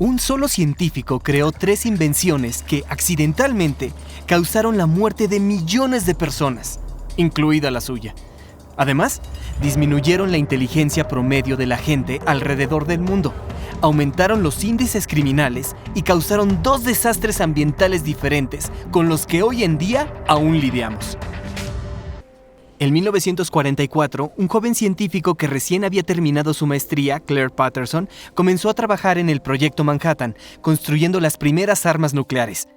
Un solo científico creó 3 invenciones que, accidentalmente, causaron la muerte de millones de personas, incluida la suya. Además, disminuyeron la inteligencia promedio de la gente alrededor del mundo, aumentaron los índices criminales y causaron 2 desastres ambientales diferentes con los que hoy en día aún lidiamos. En 1944, un joven científico que recién había terminado su maestría, Claire Patterson, comenzó a trabajar en el Proyecto Manhattan, construyendo las primeras armas nucleares.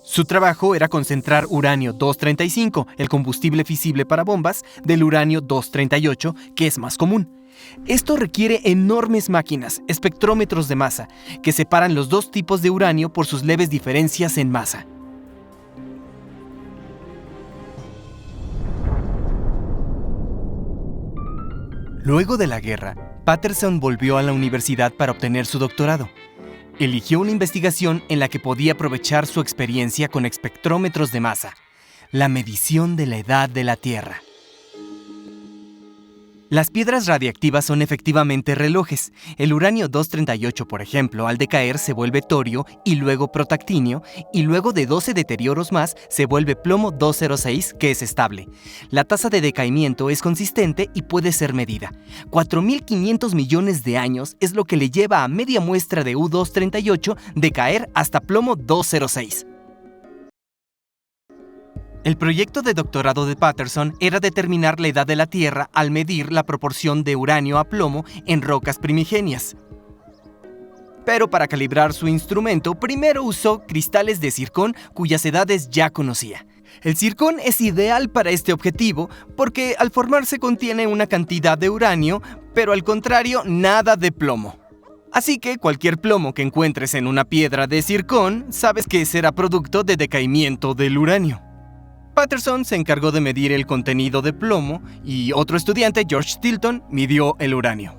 Su trabajo era concentrar uranio-235, el combustible fisible para bombas, del uranio-238, que es más común. Esto requiere enormes máquinas, espectrómetros de masa, que separan los 2 tipos de uranio por sus leves diferencias en masa. Luego de la guerra, Patterson volvió a la universidad para obtener su doctorado. Eligió una investigación en la que podía aprovechar su experiencia con espectrómetros de masa, la medición de la edad de la Tierra. Las piedras radiactivas son efectivamente relojes. El uranio-238, por ejemplo, al decaer se vuelve torio y luego protactinio, y luego de 12 deterioros más se vuelve plomo-206, que es estable. La tasa de decaimiento es consistente y puede ser medida. 4.500 millones de años es lo que le lleva a media muestra de U-238 decaer hasta plomo-206. El proyecto de doctorado de Patterson era determinar la edad de la Tierra al medir la proporción de uranio a plomo en rocas primigenias. Pero para calibrar su instrumento, primero usó cristales de zircón cuyas edades ya conocía. El zircón es ideal para este objetivo porque al formarse contiene una cantidad de uranio, pero al contrario, nada de plomo. Así que cualquier plomo que encuentres en una piedra de zircón, sabes que será producto de decaimiento del uranio. Patterson se encargó de medir el contenido de plomo y otro estudiante, George Tilton, midió el uranio.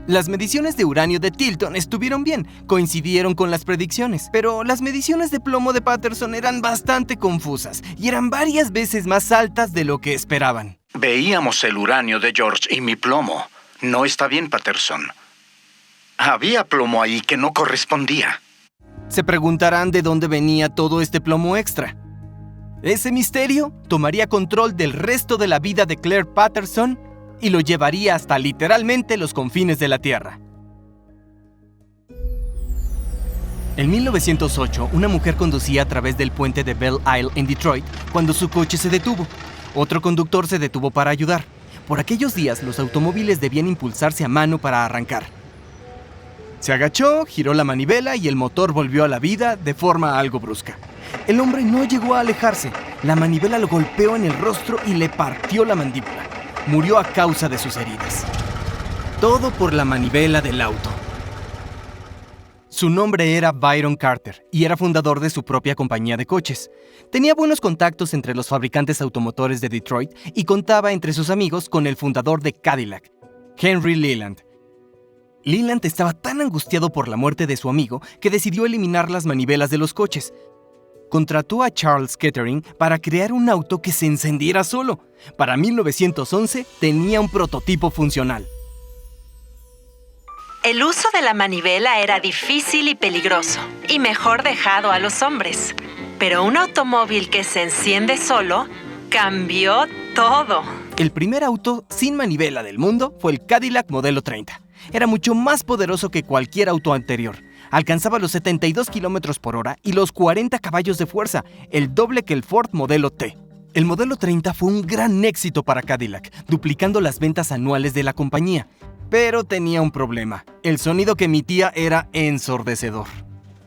Las mediciones de uranio de Tilton estuvieron bien, coincidieron con las predicciones, pero las mediciones de plomo de Patterson eran bastante confusas y eran varias veces más altas de lo que esperaban. Veíamos el uranio de George y mi plomo. No está bien, Patterson. Había plomo ahí que no correspondía. Se preguntarán de dónde venía todo este plomo extra. Ese misterio tomaría control del resto de la vida de Claire Patterson y lo llevaría hasta literalmente los confines de la Tierra. En 1908, una mujer conducía a través del puente de Belle Isle en Detroit cuando su coche se detuvo. Otro conductor se detuvo para ayudar. Por aquellos días, los automóviles debían impulsarse a mano para arrancar. Se agachó, giró la manivela y el motor volvió a la vida de forma algo brusca. El hombre no llegó a alejarse. La manivela lo golpeó en el rostro y le partió la mandíbula. Murió a causa de sus heridas. Todo por la manivela del auto. Su nombre era Byron Carter y era fundador de su propia compañía de coches. Tenía buenos contactos entre los fabricantes automotores de Detroit y contaba entre sus amigos con el fundador de Cadillac, Henry Leland. Leland estaba tan angustiado por la muerte de su amigo que decidió eliminar las manivelas de los coches. Contrató a Charles Kettering para crear un auto que se encendiera solo. Para 1911 tenía un prototipo funcional. El uso de la manivela era difícil y peligroso, y mejor dejado a los hombres. Pero un automóvil que se enciende solo cambió todo. El primer auto sin manivela del mundo fue el Cadillac Modelo 30. Era mucho más poderoso que cualquier auto anterior. Alcanzaba los 72 km por hora y los 40 caballos de fuerza, el doble que el Ford Modelo T. El Modelo 30 fue un gran éxito para Cadillac, duplicando las ventas anuales de la compañía. Pero tenía un problema. El sonido que emitía era ensordecedor.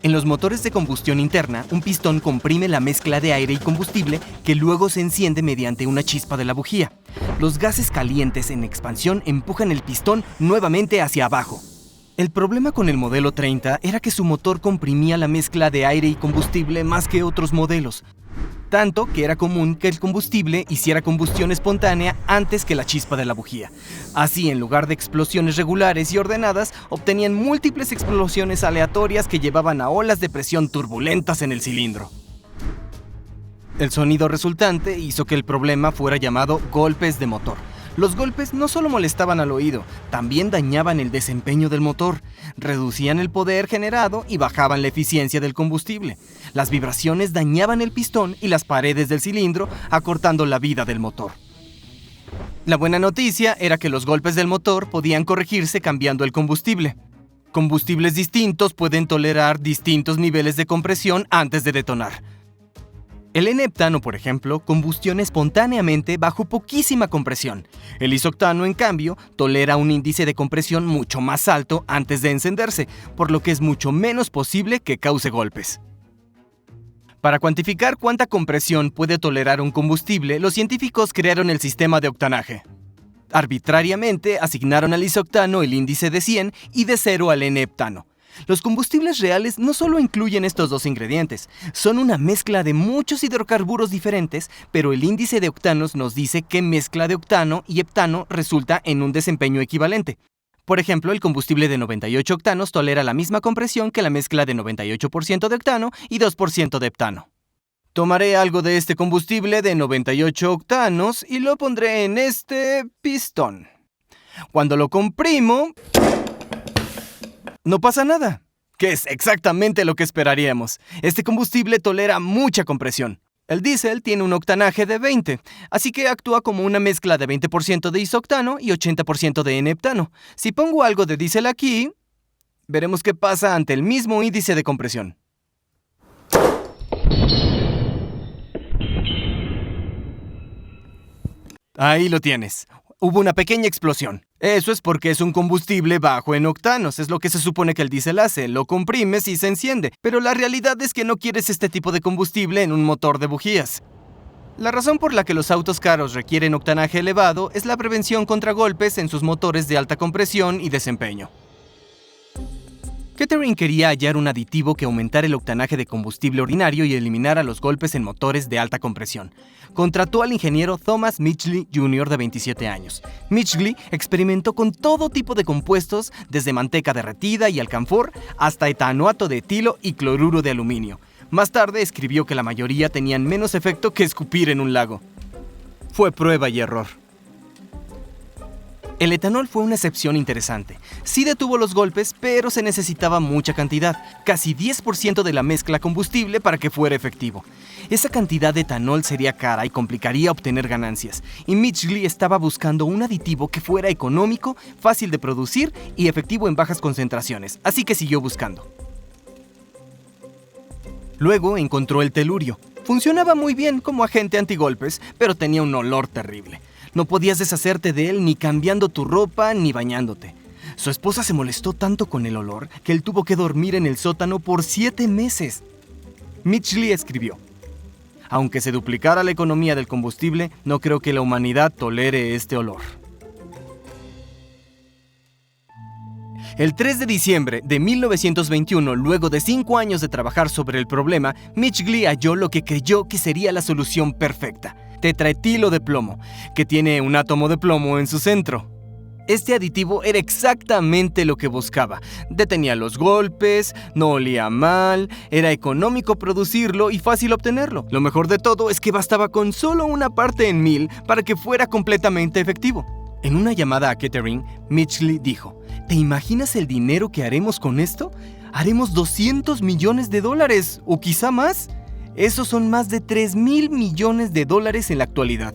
En los motores de combustión interna, un pistón comprime la mezcla de aire y combustible que luego se enciende mediante una chispa de la bujía. Los gases calientes en expansión empujan el pistón nuevamente hacia abajo. El problema con el Modelo 30 era que su motor comprimía la mezcla de aire y combustible más que otros modelos, tanto que era común que el combustible hiciera combustión espontánea antes que la chispa de la bujía. Así, en lugar de explosiones regulares y ordenadas, obtenían múltiples explosiones aleatorias que llevaban a olas de presión turbulentas en el cilindro. El sonido resultante hizo que el problema fuera llamado golpes de motor. Los golpes no solo molestaban al oído, también dañaban el desempeño del motor, reducían el poder generado y bajaban la eficiencia del combustible. Las vibraciones dañaban el pistón y las paredes del cilindro, acortando la vida del motor. La buena noticia era que los golpes del motor podían corregirse cambiando el combustible. Combustibles distintos pueden tolerar distintos niveles de compresión antes de detonar. El N-heptano, por ejemplo, combustiona espontáneamente bajo poquísima compresión. El isoctano, en cambio, tolera un índice de compresión mucho más alto antes de encenderse, por lo que es mucho menos posible que cause golpes. Para cuantificar cuánta compresión puede tolerar un combustible, los científicos crearon el sistema de octanaje. Arbitrariamente asignaron al isoctano el índice de 100 y de 0 al N-heptano. Los combustibles reales no solo incluyen estos dos ingredientes, son una mezcla de muchos hidrocarburos diferentes, pero el índice de octanos nos dice qué mezcla de octano y heptano resulta en un desempeño equivalente. Por ejemplo, el combustible de 98 octanos tolera la misma compresión que la mezcla de 98% de octano y 2% de heptano. Tomaré algo de este combustible de 98 octanos y lo pondré en este pistón. Cuando lo comprimo, no pasa nada, que es exactamente lo que esperaríamos. Este combustible tolera mucha compresión. El diésel tiene un octanaje de 20, así que actúa como una mezcla de 20% de isoctano y 80% de N-heptano. Si pongo algo de diésel aquí, veremos qué pasa ante el mismo índice de compresión. Ahí lo tienes. Hubo una pequeña explosión. Eso es porque es un combustible bajo en octanos, es lo que se supone que el diésel hace, lo comprimes y se enciende, pero la realidad es que no quieres este tipo de combustible en un motor de bujías. La razón por la que los autos caros requieren octanaje elevado es la prevención contra golpes en sus motores de alta compresión y desempeño. Kettering quería hallar un aditivo que aumentara el octanaje de combustible ordinario y eliminara los golpes en motores de alta compresión. Contrató al ingeniero Thomas Midgley Jr. de 27 años. Midgley experimentó con todo tipo de compuestos, desde manteca derretida y alcanfor hasta etanoato de etilo y cloruro de aluminio. Más tarde escribió que la mayoría tenían menos efecto que escupir en un lago. Fue prueba y error. El etanol fue una excepción interesante. Sí detuvo los golpes, pero se necesitaba mucha cantidad, casi 10% de la mezcla combustible para que fuera efectivo. Esa cantidad de etanol sería cara y complicaría obtener ganancias, y Midgley estaba buscando un aditivo que fuera económico, fácil de producir y efectivo en bajas concentraciones, así que siguió buscando. Luego encontró el telurio. Funcionaba muy bien como agente antigolpes, pero tenía un olor terrible. No podías deshacerte de él ni cambiando tu ropa ni bañándote. Su esposa se molestó tanto con el olor que él tuvo que dormir en el sótano por 7 meses. Midgley escribió: aunque se duplicara la economía del combustible, no creo que la humanidad tolere este olor. El 3 de diciembre de 1921, luego de 5 años de trabajar sobre el problema, Midgley halló lo que creyó que sería la solución perfecta: tetraetilo de plomo, que tiene un átomo de plomo en su centro. Este aditivo era exactamente lo que buscaba. Detenía los golpes, no olía mal, era económico producirlo y fácil obtenerlo. Lo mejor de todo es que bastaba con solo una parte en 1000 para que fuera completamente efectivo. En una llamada a Kettering, Midgley dijo: ¿te imaginas el dinero que haremos con esto? Haremos $200 millones o quizá más. Esos son más de $3,000 millones en la actualidad.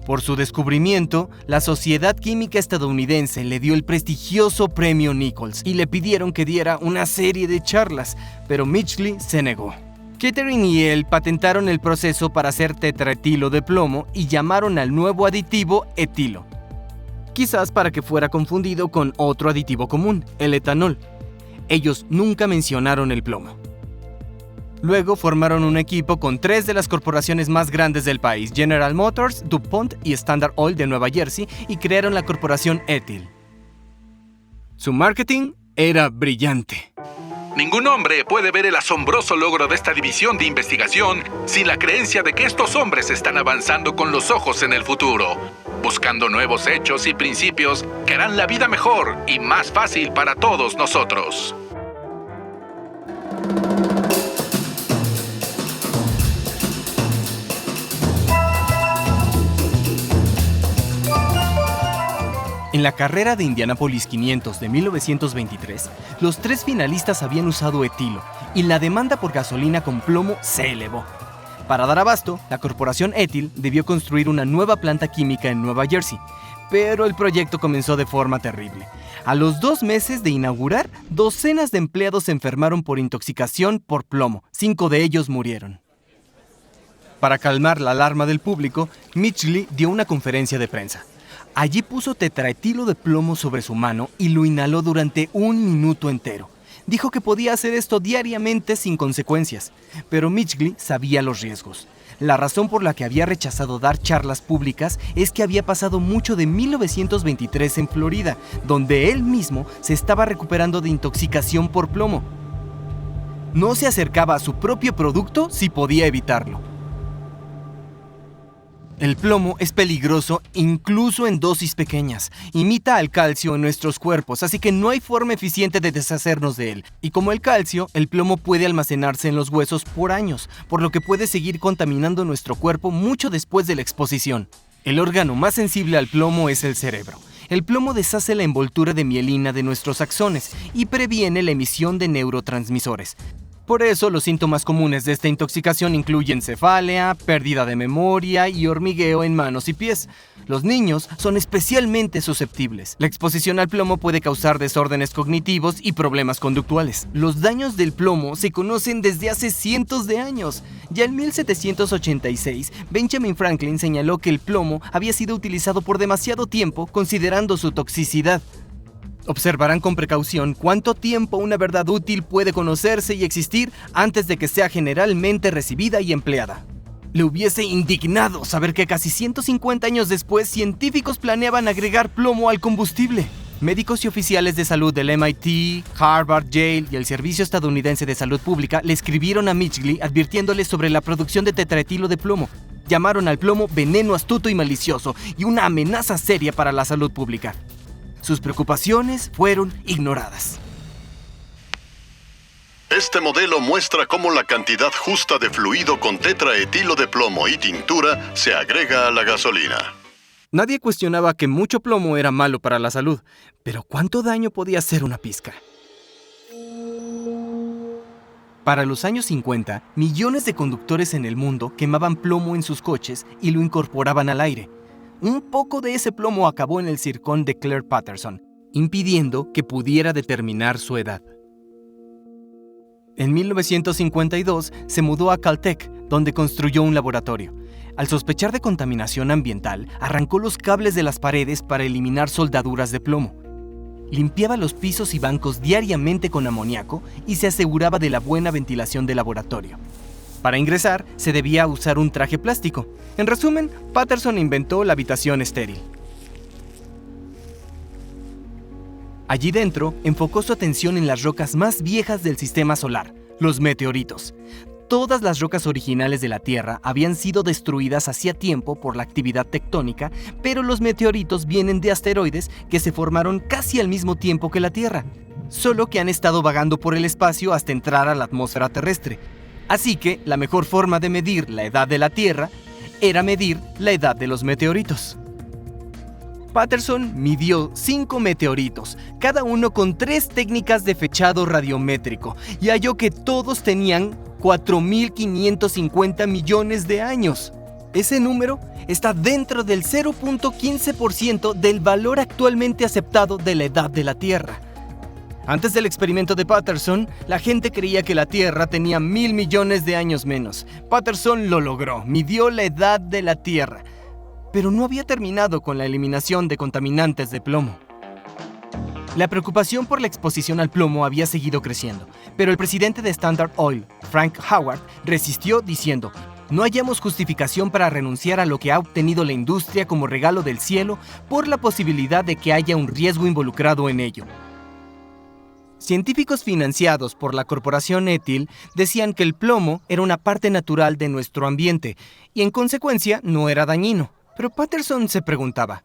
Por su descubrimiento, la Sociedad Química Estadounidense le dio el prestigioso premio Nichols y le pidieron que diera una serie de charlas, pero Midgley se negó. Kettering y él patentaron el proceso para hacer tetraetilo de plomo y llamaron al nuevo aditivo etilo. Quizás para que fuera confundido con otro aditivo común, el etanol. Ellos nunca mencionaron el plomo. Luego formaron un equipo con 3 de las corporaciones más grandes del país, General Motors, DuPont y Standard Oil de Nueva Jersey, y crearon la corporación Ethyl. Su marketing era brillante. Ningún hombre puede ver el asombroso logro de esta división de investigación sin la creencia de que estos hombres están avanzando con los ojos en el futuro, buscando nuevos hechos y principios que harán la vida mejor y más fácil para todos nosotros. la carrera de Indianapolis 500 de 1923, los 3 finalistas habían usado etilo y la demanda por gasolina con plomo se elevó. Para dar abasto, la corporación Ethyl debió construir una nueva planta química en Nueva Jersey, pero el proyecto comenzó de forma terrible. A los 2 meses de inaugurar, docenas de empleados se enfermaron por intoxicación por plomo. 5 de ellos murieron. Para calmar la alarma del público, Midgley dio una conferencia de prensa. Allí puso tetraetilo de plomo sobre su mano y lo inhaló durante 1 minuto entero. Dijo que podía hacer esto diariamente sin consecuencias, pero Midgley sabía los riesgos. La razón por la que había rechazado dar charlas públicas es que había pasado mucho de 1923 en Florida, donde él mismo se estaba recuperando de intoxicación por plomo. No se acercaba a su propio producto si podía evitarlo. El plomo es peligroso incluso en dosis pequeñas. Imita al calcio en nuestros cuerpos, así que no hay forma eficiente de deshacernos de él. Y como el calcio, el plomo puede almacenarse en los huesos por años, por lo que puede seguir contaminando nuestro cuerpo mucho después de la exposición. El órgano más sensible al plomo es el cerebro. El plomo deshace la envoltura de mielina de nuestros axones y previene la emisión de neurotransmisores. Por eso, los síntomas comunes de esta intoxicación incluyen cefalea, pérdida de memoria y hormigueo en manos y pies. Los niños son especialmente susceptibles. La exposición al plomo puede causar desórdenes cognitivos y problemas conductuales. Los daños del plomo se conocen desde hace cientos de años. Ya en 1786, Benjamin Franklin señaló que el plomo había sido utilizado por demasiado tiempo considerando su toxicidad. Observarán con precaución cuánto tiempo una verdad útil puede conocerse y existir antes de que sea generalmente recibida y empleada. Le hubiese indignado saber que casi 150 años después, científicos planeaban agregar plomo al combustible. Médicos y oficiales de salud del MIT, Harvard, Yale y el Servicio Estadounidense de Salud Pública le escribieron a Midgley advirtiéndole sobre la producción de tetraetilo de plomo. Llamaron al plomo veneno astuto y malicioso y una amenaza seria para la salud pública. Sus preocupaciones fueron ignoradas. Este modelo muestra cómo la cantidad justa de fluido con tetraetilo de plomo y tintura se agrega a la gasolina. Nadie cuestionaba que mucho plomo era malo para la salud, pero ¿cuánto daño podía hacer una pizca? Para los años 50, millones de conductores en el mundo quemaban plomo en sus coches y lo incorporaban al aire. Un poco de ese plomo acabó en el zircón de Claire Patterson, impidiendo que pudiera determinar su edad. En 1952 se mudó a Caltech, donde construyó un laboratorio. Al sospechar de contaminación ambiental, arrancó los cables de las paredes para eliminar soldaduras de plomo. Limpiaba los pisos y bancos diariamente con amoníaco y se aseguraba de la buena ventilación del laboratorio. Para ingresar, se debía usar un traje plástico. En resumen, Patterson inventó la habitación estéril. Allí dentro, enfocó su atención en las rocas más viejas del sistema solar, los meteoritos. Todas las rocas originales de la Tierra habían sido destruidas hacía tiempo por la actividad tectónica, pero los meteoritos vienen de asteroides que se formaron casi al mismo tiempo que la Tierra, solo que han estado vagando por el espacio hasta entrar a la atmósfera terrestre. Así que la mejor forma de medir la edad de la Tierra era medir la edad de los meteoritos. Patterson midió 5 meteoritos, cada uno con 3 técnicas de fechado radiométrico, y halló que todos tenían 4.550 millones de años. Ese número está dentro del 0.15% del valor actualmente aceptado de la edad de la Tierra. Antes del experimento de Patterson, la gente creía que la Tierra tenía 1.000 millones de años menos. Patterson lo logró, midió la edad de la Tierra, pero no había terminado con la eliminación de contaminantes de plomo. La preocupación por la exposición al plomo había seguido creciendo, pero el presidente de Standard Oil, Frank Howard, resistió diciendo: "No hallamos justificación para renunciar a lo que ha obtenido la industria como regalo del cielo por la posibilidad de que haya un riesgo involucrado en ello". Científicos financiados por la corporación Ethyl decían que el plomo era una parte natural de nuestro ambiente y en consecuencia no era dañino. Pero Patterson se preguntaba,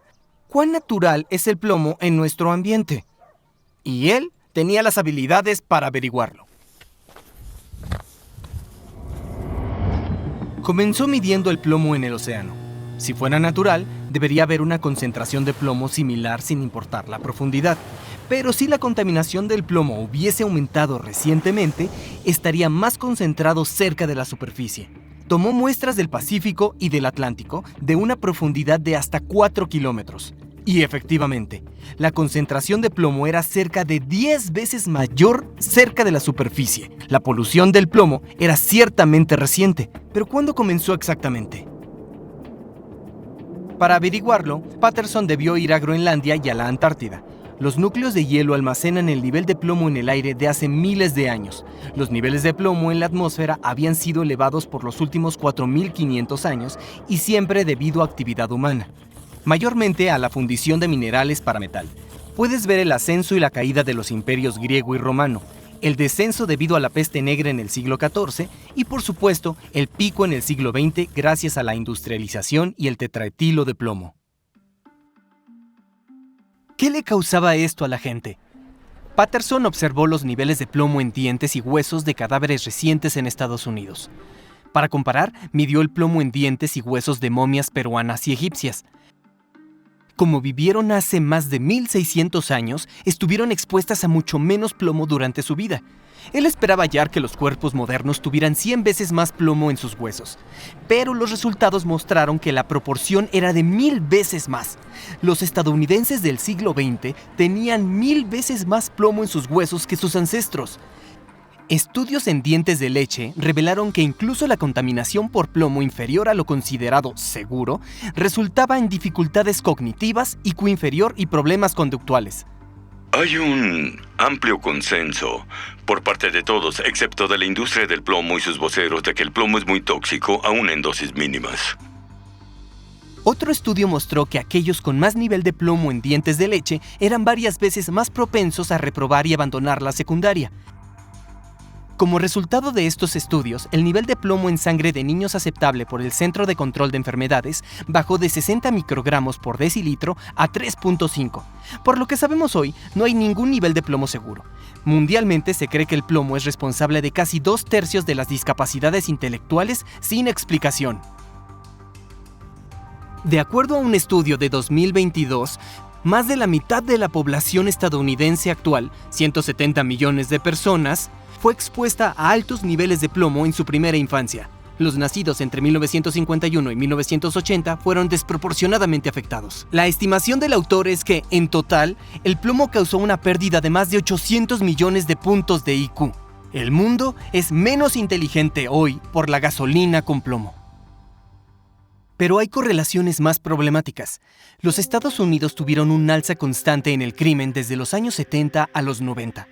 ¿cuán natural es el plomo en nuestro ambiente? Y él tenía las habilidades para averiguarlo. Comenzó midiendo el plomo en el océano. Si fuera natural, Debería haber una concentración de plomo similar sin importar la profundidad. Pero si la contaminación del plomo hubiese aumentado recientemente, estaría más concentrado cerca de la superficie. Tomó muestras del Pacífico y del Atlántico de una profundidad de hasta 4 kilómetros. Y efectivamente, la concentración de plomo era cerca de 10 veces mayor cerca de la superficie. La polución del plomo era ciertamente reciente, pero ¿cuándo comenzó exactamente? Para averiguarlo, Patterson debió ir a Groenlandia y a la Antártida. Los núcleos de hielo almacenan el nivel de plomo en el aire de hace miles de años. Los niveles de plomo en la atmósfera habían sido elevados por los últimos 4.500 años y siempre debido a actividad humana, mayormente a la fundición de minerales para metal. Puedes ver el ascenso y la caída de los imperios griego y romano, el descenso debido a la peste negra en el siglo XIV y, por supuesto, el pico en el siglo XX gracias a la industrialización y el tetraetilo de plomo. ¿Qué le causaba esto a la gente? Patterson observó los niveles de plomo en dientes y huesos de cadáveres recientes en Estados Unidos. Para comparar, midió el plomo en dientes y huesos de momias peruanas y egipcias. Como vivieron hace más de 1.600 años, estuvieron expuestas a mucho menos plomo durante su vida. Él esperaba hallar que los cuerpos modernos tuvieran 100 veces más plomo en sus huesos, pero los resultados mostraron que la proporción era de 1.000 veces más. Los estadounidenses del siglo XX tenían 1.000 veces más plomo en sus huesos que sus ancestros. Estudios en dientes de leche revelaron que incluso la contaminación por plomo inferior a lo considerado seguro resultaba en dificultades cognitivas, IQ inferior y problemas conductuales. Hay un amplio consenso por parte de todos, excepto de la industria del plomo y sus voceros, de que el plomo es muy tóxico, aún en dosis mínimas. Otro estudio mostró que aquellos con más nivel de plomo en dientes de leche eran varias veces más propensos a reprobar y abandonar la secundaria. Como resultado de estos estudios, el nivel de plomo en sangre de niños aceptable por el Centro de Control de Enfermedades bajó de 60 microgramos por decilitro a 3.5. Por lo que sabemos hoy, no hay ningún nivel de plomo seguro. Mundialmente se cree que el plomo es responsable de casi 2/3 de las discapacidades intelectuales sin explicación. De acuerdo a un estudio de 2022, más de la mitad de la población estadounidense actual, 170 millones de personas, fue expuesta a altos niveles de plomo en su primera infancia. Los nacidos entre 1951 y 1980 fueron desproporcionadamente afectados. La estimación del autor es que, en total, el plomo causó una pérdida de más de 800 millones de puntos de IQ. El mundo es menos inteligente hoy por la gasolina con plomo. Pero hay correlaciones más problemáticas. Los Estados Unidos tuvieron un alza constante en el crimen desde los años 70 a los 90.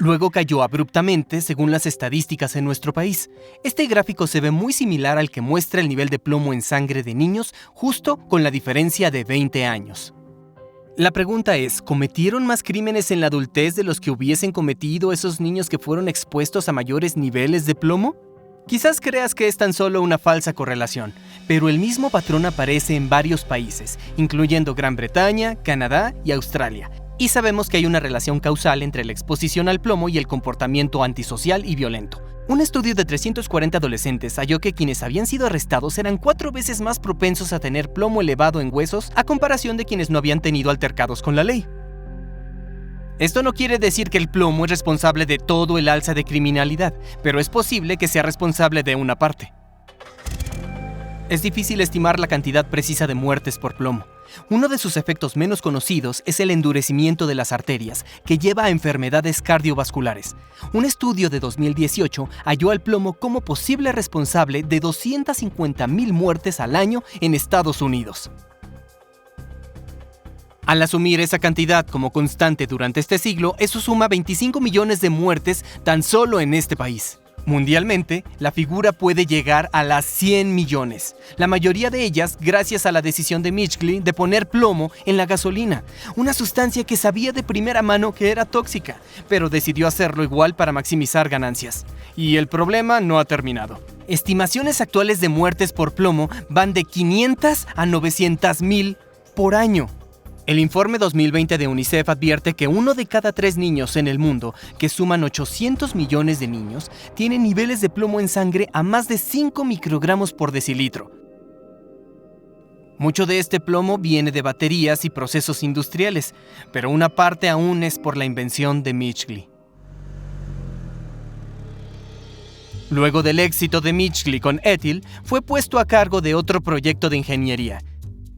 Luego cayó abruptamente según las estadísticas en nuestro país. Este gráfico se ve muy similar al que muestra el nivel de plomo en sangre de niños, justo con la diferencia de 20 años. La pregunta es, ¿cometieron más crímenes en la adultez de los que hubiesen cometido esos niños que fueron expuestos a mayores niveles de plomo? Quizás creas que es tan solo una falsa correlación, pero el mismo patrón aparece en varios países, incluyendo Gran Bretaña, Canadá y Australia. Y sabemos que hay una relación causal entre la exposición al plomo y el comportamiento antisocial y violento. Un estudio de 340 adolescentes halló que quienes habían sido arrestados eran 4 veces más propensos a tener plomo elevado en huesos a comparación de quienes no habían tenido altercados con la ley. Esto no quiere decir que el plomo es responsable de todo el alza de criminalidad, pero es posible que sea responsable de una parte. Es difícil estimar la cantidad precisa de muertes por plomo. Uno de sus efectos menos conocidos es el endurecimiento de las arterias, que lleva a enfermedades cardiovasculares. Un estudio de 2018 halló al plomo como posible responsable de 250,000 muertes al año en Estados Unidos. Al asumir esa cantidad como constante durante este siglo, eso suma 25 millones de muertes tan solo en este país. Mundialmente, la figura puede llegar a las 100 millones, la mayoría de ellas gracias a la decisión de Mitchell de poner plomo en la gasolina, una sustancia que sabía de primera mano que era tóxica, pero decidió hacerlo igual para maximizar ganancias. Y el problema no ha terminado. Estimaciones actuales de muertes por plomo van de 500 a 900,000 por año. El informe 2020 de UNICEF advierte que 1 de cada 3 niños en el mundo, que suman 800 millones de niños, tienen niveles de plomo en sangre a más de 5 microgramos por decilitro. Mucho de este plomo viene de baterías y procesos industriales, pero una parte aún es por la invención de Midgley. Luego del éxito de Midgley con Ethyl, fue puesto a cargo de otro proyecto de ingeniería.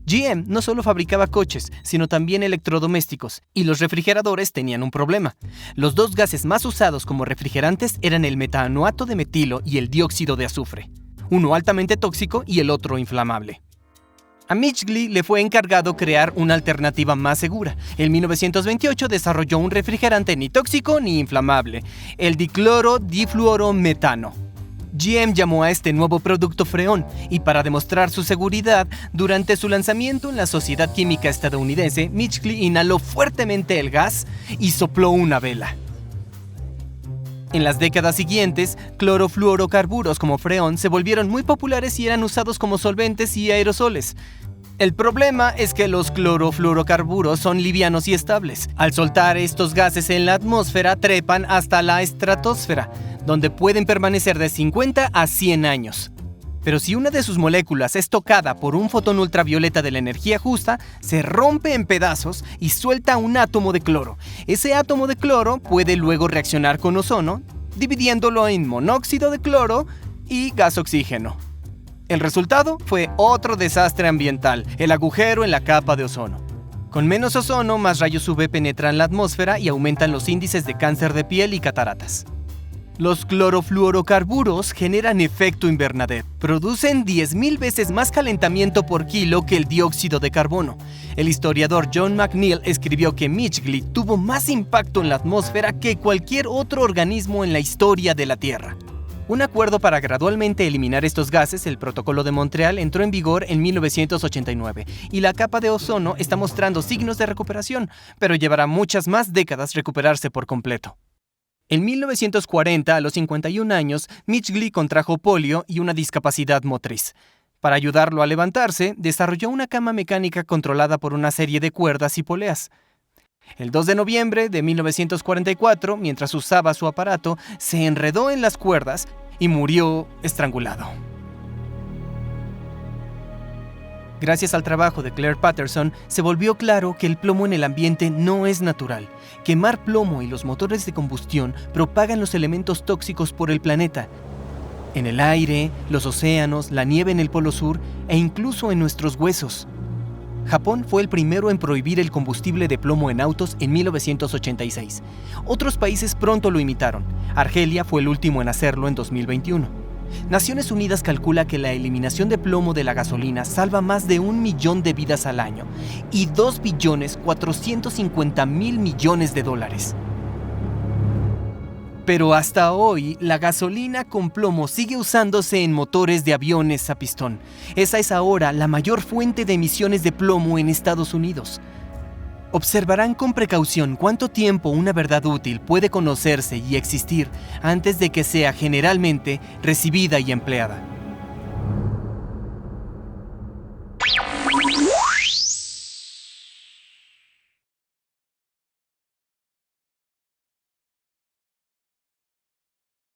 GM no solo fabricaba coches, sino también electrodomésticos, y los refrigeradores tenían un problema. Los dos gases más usados como refrigerantes eran el metanoato de metilo y el dióxido de azufre, uno altamente tóxico y el otro inflamable. A Midgley le fue encargado crear una alternativa más segura. En 1928 desarrolló un refrigerante ni tóxico ni inflamable, el dicloro-difluorometano. GM llamó a este nuevo producto Freon, y para demostrar su seguridad, durante su lanzamiento en la Sociedad Química Estadounidense, Midgley inhaló fuertemente el gas y sopló una vela. En las décadas siguientes, clorofluorocarburos como Freon se volvieron muy populares y eran usados como solventes y aerosoles. El problema es que los clorofluorocarburos son livianos y estables. Al soltar estos gases en la atmósfera, trepan hasta la estratosfera, donde pueden permanecer de 50 a 100 años. Pero si una de sus moléculas es tocada por un fotón ultravioleta de la energía justa, se rompe en pedazos y suelta un átomo de cloro. Ese átomo de cloro puede luego reaccionar con ozono, dividiéndolo en monóxido de cloro y gas oxígeno. El resultado fue otro desastre ambiental, el agujero en la capa de ozono. Con menos ozono, más rayos UV penetran la atmósfera y aumentan los índices de cáncer de piel y cataratas. Los clorofluorocarburos generan efecto invernadero. Producen 10.000 veces más calentamiento por kilo que el dióxido de carbono. El historiador John McNeill escribió que Midgley tuvo más impacto en la atmósfera que cualquier otro organismo en la historia de la Tierra. Un acuerdo para gradualmente eliminar estos gases, el Protocolo de Montreal, entró en vigor en 1989 y la capa de ozono está mostrando signos de recuperación, pero llevará muchas más décadas recuperarse por completo. En 1940, a los 51 años, Midgley contrajo polio y una discapacidad motriz. Para ayudarlo a levantarse, desarrolló una cama mecánica controlada por una serie de cuerdas y poleas. El 2 de noviembre de 1944, mientras usaba su aparato, se enredó en las cuerdas y murió estrangulado. Gracias al trabajo de Claire Patterson, se volvió claro que el plomo en el ambiente no es natural. Quemar plomo y los motores de combustión propagan los elementos tóxicos por el planeta. En el aire, los océanos, la nieve en el Polo Sur e incluso en nuestros huesos. Japón fue el primero en prohibir el combustible de plomo en autos en 1986. Otros países pronto lo imitaron. Argelia fue el último en hacerlo en 2021. Naciones Unidas calcula que la eliminación de plomo de la gasolina salva más de 1 millón de vidas al año y $2.450.000.000.000. Pero hasta hoy, la gasolina con plomo sigue usándose en motores de aviones a pistón. Esa es ahora la mayor fuente de emisiones de plomo en Estados Unidos. Observarán con precaución cuánto tiempo una verdad útil puede conocerse y existir antes de que sea generalmente recibida y empleada.